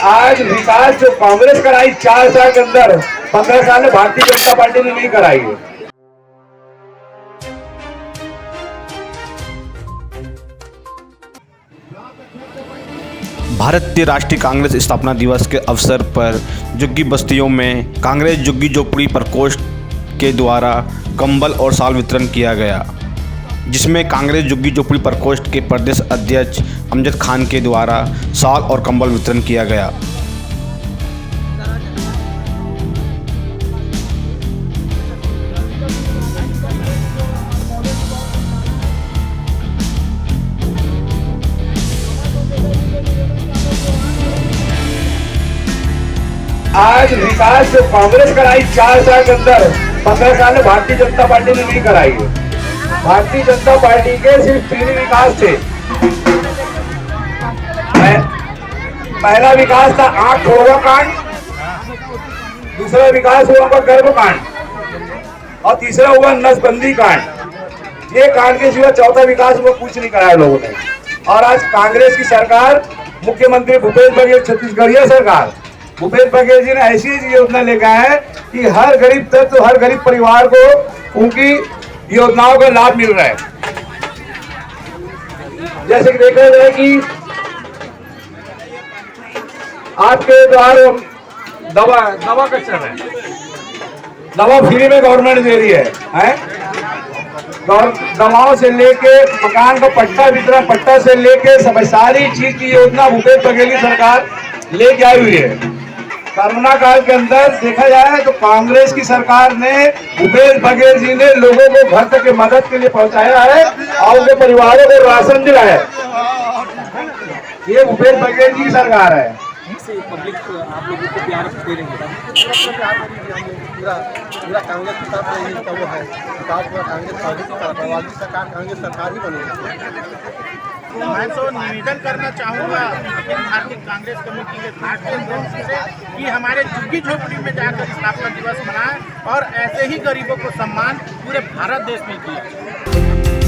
आज विकास जो कांग्रेस कराई 4 साल के अंदर 15 साल में भारतीय जनता पार्टी ने नहीं कराई है। भारतीय राष्ट्रीय कांग्रेस स्थापना दिवस के अवसर पर झुग्गी बस्तियों में कांग्रेस झुग्गी झोपड़ी प्रकोष्ठ के द्वारा कंबल और शाल वितरण किया गया, जिसमें कांग्रेस झुग्गी झोपड़ी प्रकोष्ठ के प्रदेश अध्यक्ष अमजद खान के द्वारा शाल और कंबल वितरण किया गया। आज विकास जो कांग्रेस कराई 4 साल के अंदर 15 साल में भारतीय जनता पार्टी ने नहीं कराई है। भारतीय जनता पार्टी के सिर्फ 3 विकास थे। पहला विकास था आंख फोड़वा कांड, दूसरा विकास हुआ उनका गर्भ कांड और तीसरा हुआ नसबंदी कांड। ये कांड के सिवा चौथा विकास हुआ कुछ नहीं कराया लोगों ने। और आज कांग्रेस की सरकार, मुख्यमंत्री भूपेश बघेल, छत्तीसगढ़िया सरकार भूपेश बघेल जी ने ऐसी योजना लेकर है कि हर गरीब तत्व, हर गरीब परिवार को उनकी योजनाओं का लाभ मिल रहा है। जैसे कि देखा जाए कि आपके द्वारा दवा का चल रहा है, दवा फ्री में गवर्नमेंट दे रही है? दवाओं से लेके मकान का पट्टा वितरण, पट्टा से लेके सारी चीज की योजना भूपेश बघेल की सरकार लेके आई हुई है। कोरोना काल के अंदर देखा जाए तो कांग्रेस की सरकार ने, भूपेश बघेल जी ने लोगों को घर तक की मदद के लिए पहुंचाया है और उनके परिवारों को राशन दिलाया है। ये भूपेश बघेल जी की सरकार है। पब्लिक आप लोगों को प्यार दे रही है, पूरा कांग्रेस की तरफ से वो है, पूरा कांग्रेस पार्टी की तरफ वाली सरकार, कांग्रेस सरकार ही बनेगी। मैं तो निवेदन करना चाहूँगा अखिल भारतीय कांग्रेस कमेटी के भारतीय से कि हमारे झुग्गी झोपड़ी में जाकर स्थापना दिवस मनाएं और ऐसे ही गरीबों को सम्मान पूरे भारत देश में किया।